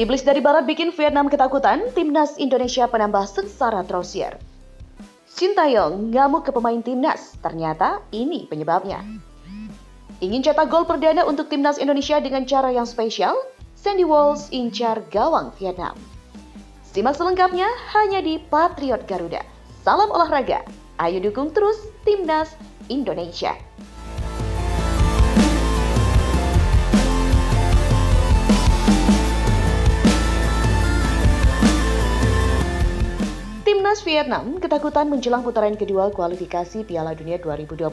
Iblis dari Barat bikin Vietnam ketakutan, timnas Indonesia penambah sengsara Trosier. Sintayong ngamuk ke pemain timnas, ternyata ini penyebabnya. Ingin cetak gol perdana untuk timnas Indonesia dengan cara yang spesial, Sandy Walsh incar gawang Vietnam. Simak selengkapnya hanya di Patriot Garuda. Salam olahraga, ayo dukung terus timnas Indonesia. Timnas Vietnam ketakutan menjelang putaran kedua kualifikasi Piala Dunia 2026.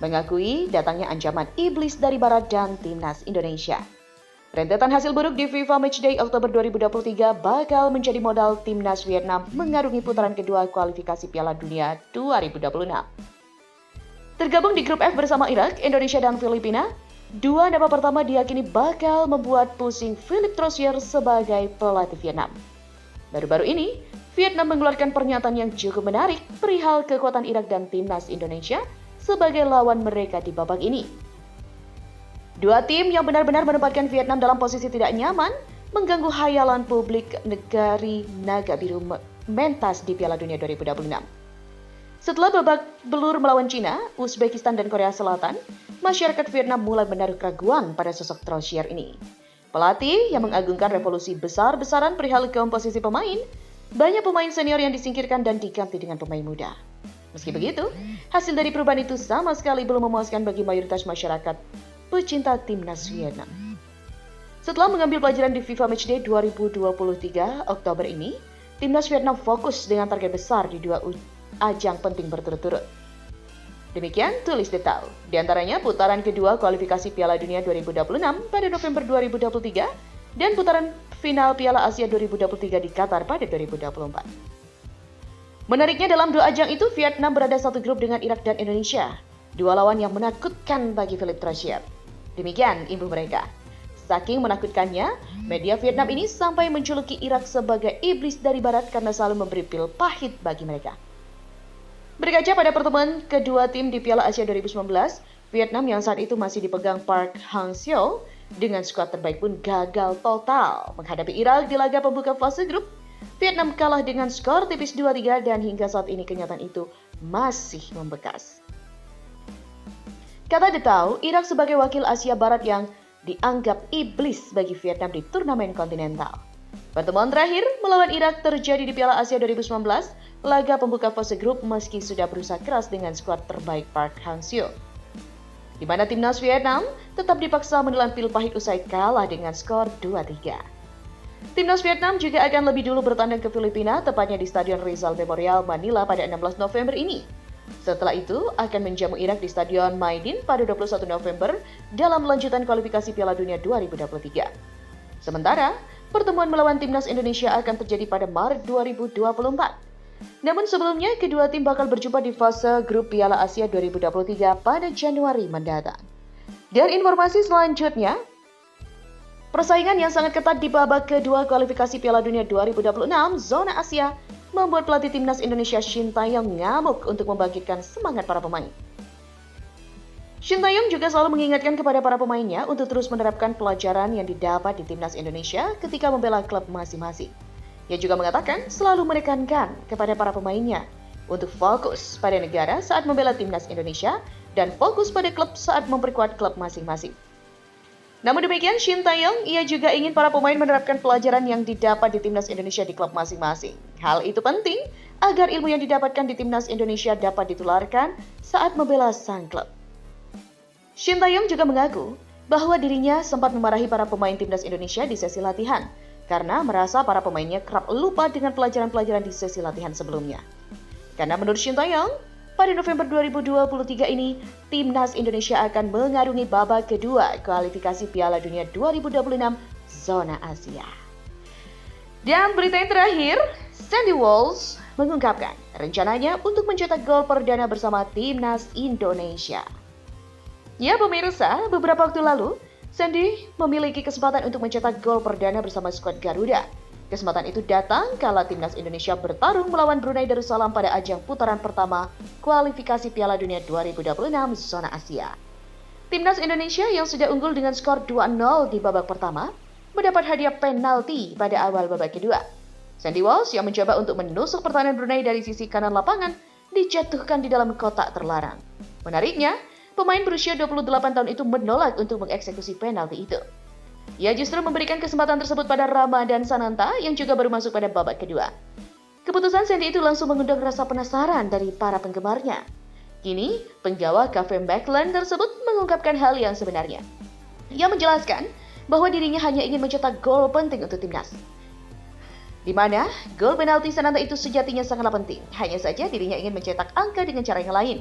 Mengakui datangnya ancaman iblis dari Barat dan Timnas Indonesia. Rentetan hasil buruk di FIFA Matchday Oktober 2023 bakal menjadi modal Timnas Vietnam mengarungi putaran kedua kualifikasi Piala Dunia 2026. Tergabung di grup F bersama Irak, Indonesia, dan Filipina, dua nama pertama diyakini bakal membuat pusing Philippe Trosier sebagai pelatih Vietnam. Baru-baru ini, Vietnam mengeluarkan pernyataan yang cukup menarik perihal kekuatan Irak dan Timnas Indonesia sebagai lawan mereka di babak ini. Dua tim yang benar-benar menempatkan Vietnam dalam posisi tidak nyaman mengganggu hayalan publik negari naga biru mentas di Piala Dunia 2026. Setelah babak belur melawan Cina, Uzbekistan, dan Korea Selatan, masyarakat Vietnam mulai menaruh keraguan pada sosok Trosier ini. Pelatih yang mengagungkan revolusi besar-besaran perihal komposisi pemain, banyak pemain senior yang disingkirkan dan diganti dengan pemain muda. Meski begitu, hasil dari perubahan itu sama sekali belum memuaskan bagi mayoritas masyarakat pecinta timnas Vietnam. Setelah mengambil pelajaran di FIFA Matchday 2023 Oktober ini, timnas Vietnam fokus dengan target besar di dua ajang penting berturut-turut. Demikian tulis detail. Di antaranya putaran kedua kualifikasi Piala Dunia 2026 pada November 2023 dan putaran final Piala Asia 2023 di Qatar pada 2024. Menariknya dalam dua ajang itu, Vietnam berada satu grup dengan Irak dan Indonesia, dua lawan yang menakutkan bagi Philippe Trosier. Demikian imbuh mereka. Saking menakutkannya, media Vietnam ini sampai menjuluki Irak sebagai iblis dari Barat karena selalu memberi pil pahit bagi mereka. Berkaca pada pertemuan kedua tim di Piala Asia 2019, Vietnam yang saat itu masih dipegang Park Hang-seo dengan skuad terbaik pun gagal total menghadapi Irak di laga pembuka fase grup. Vietnam kalah dengan skor tipis 2-3 dan hingga saat ini kenyataan itu masih membekas. Kata detail, Irak sebagai wakil Asia Barat yang dianggap iblis bagi Vietnam di turnamen kontinental. Pertemuan terakhir melawan Irak terjadi di Piala Asia 2019, laga pembuka fase grup meski sudah berusaha keras dengan skuad terbaik Park Hang-seo, di mana timnas Vietnam tetap dipaksa menelan pil pahit usai kalah dengan skor 2-3. Timnas Vietnam juga akan lebih dulu bertandang ke Filipina, tepatnya di Stadion Rizal Memorial, Manila pada 16 November ini. Setelah itu akan menjamu Irak di Stadion Maidin pada 21 November dalam lanjutan kualifikasi Piala Dunia 2023. Sementara, pertemuan melawan timnas Indonesia akan terjadi pada Maret 2024. Namun sebelumnya, kedua tim bakal berjumpa di fase grup Piala Asia 2023 pada Januari mendatang. Dan informasi selanjutnya, persaingan yang sangat ketat di babak kedua kualifikasi Piala Dunia 2026 zona Asia membuat pelatih timnas Indonesia Sintayong ngamuk untuk membangkitkan semangat para pemain. Sintayong juga selalu mengingatkan kepada para pemainnya untuk terus menerapkan pelajaran yang didapat di timnas Indonesia ketika membela klub masing-masing. Ia juga mengatakan selalu menekankan kepada para pemainnya untuk fokus pada negara saat membela timnas Indonesia dan fokus pada klub saat memperkuat klub masing-masing. Namun demikian, Sintayong ia juga ingin para pemain menerapkan pelajaran yang didapat di timnas Indonesia di klub masing-masing. Hal itu penting agar ilmu yang didapatkan di timnas Indonesia dapat ditularkan saat membela sang klub. Sintayong juga mengaku bahwa dirinya sempat memarahi para pemain timnas Indonesia di sesi latihan karena merasa para pemainnya kerap lupa dengan pelajaran-pelajaran di sesi latihan sebelumnya. Karena menurut Sintayong, pada November 2023 ini, timnas Indonesia akan mengarungi babak kedua kualifikasi Piala Dunia 2026 zona Asia. Dan berita yang terakhir, Sandy Walsh mengungkapkan rencananya untuk mencetak gol perdana bersama timnas Indonesia. Ya pemirsa, beberapa waktu lalu, Sandy memiliki kesempatan untuk mencetak gol perdana bersama skuad Garuda. Kesempatan itu datang kala timnas Indonesia bertarung melawan Brunei Darussalam pada ajang putaran pertama kualifikasi Piala Dunia 2026 zona Asia. Timnas Indonesia yang sudah unggul dengan skor 2-0 di babak pertama, mendapat hadiah penalti pada awal babak kedua. Sandy Walsh yang mencoba untuk menusuk pertahanan Brunei dari sisi kanan lapangan dijatuhkan di dalam kotak terlarang. Menariknya, pemain berusia 28 tahun itu menolak untuk mengeksekusi penalti itu. Ia justru memberikan kesempatan tersebut pada Ramadan Sananta yang juga baru masuk pada babak kedua. Keputusan Sandy itu langsung mengundang rasa penasaran dari para penggemarnya. Kini, penggawa KV Mechelen tersebut mengungkapkan hal yang sebenarnya. Ia menjelaskan bahwa dirinya hanya ingin mencetak gol penting untuk timnas. Di mana gol penalti Sananta itu sejatinya sangatlah penting. Hanya saja dirinya ingin mencetak angka dengan cara yang lain.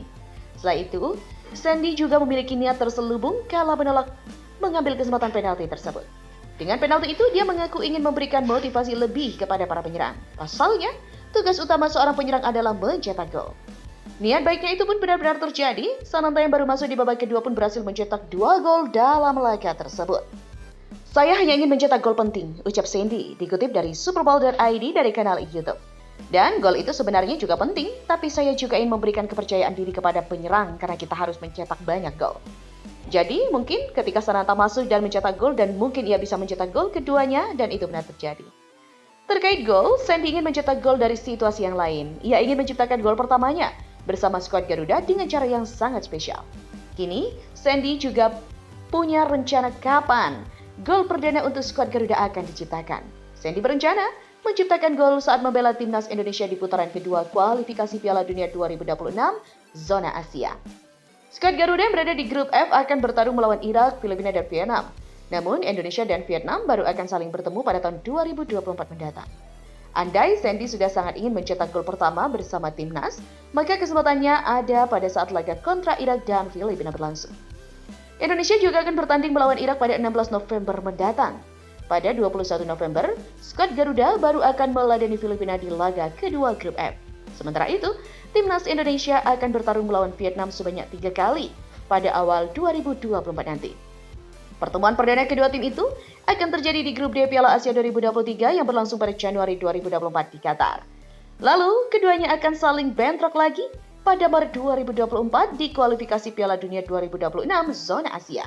Setelah itu, Sandy juga memiliki niat terselubung kala menolak mengambil kesempatan penalti tersebut. Dengan penalti itu, dia mengaku ingin memberikan motivasi lebih kepada para penyerang. Pasalnya, tugas utama seorang penyerang adalah mencetak gol. Niat baiknya itu pun benar-benar terjadi. Sananta yang baru masuk di babak kedua pun berhasil mencetak 2 gol dalam laga tersebut. Saya hanya ingin mencetak gol penting, ucap Sandy, dikutip dari superbowl.id dari kanal YouTube. Dan gol itu sebenarnya juga penting, tapi saya juga ingin memberikan kepercayaan diri kepada penyerang karena kita harus mencetak banyak gol. Jadi mungkin ketika Sananta masuk dan mencetak gol dan mungkin ia bisa mencetak gol keduanya dan itu benar terjadi. Terkait gol, Sandy ingin mencetak gol dari situasi yang lain. Ia ingin menciptakan gol pertamanya bersama skuad Garuda dengan cara yang sangat spesial. Kini, Sandy juga punya rencana kapan gol perdana untuk skuad Garuda akan diciptakan. Sandy berencana menciptakan gol saat membela timnas Indonesia di putaran kedua kualifikasi Piala Dunia 2026 zona Asia. Skuad Garuda yang berada di grup F akan bertarung melawan Irak, Filipina, dan Vietnam. Namun, Indonesia dan Vietnam baru akan saling bertemu pada tahun 2024 mendatang. Andai Sandy sudah sangat ingin mencetak gol pertama bersama timnas, maka kesempatannya ada pada saat laga kontra Irak dan Filipina berlangsung. Indonesia juga akan bertanding melawan Irak pada 16 November mendatang. Pada 21 November, skuad Garuda baru akan meladeni Filipina di laga kedua grup F. Sementara itu, timnas Indonesia akan bertarung melawan Vietnam sebanyak 3 kali pada awal 2024 nanti. Pertemuan perdana kedua tim itu akan terjadi di grup D Piala Asia 2023 yang berlangsung pada Januari 2024 di Qatar. Lalu, keduanya akan saling bentrok lagi pada Maret 2024 di kualifikasi Piala Dunia 2026 zona Asia.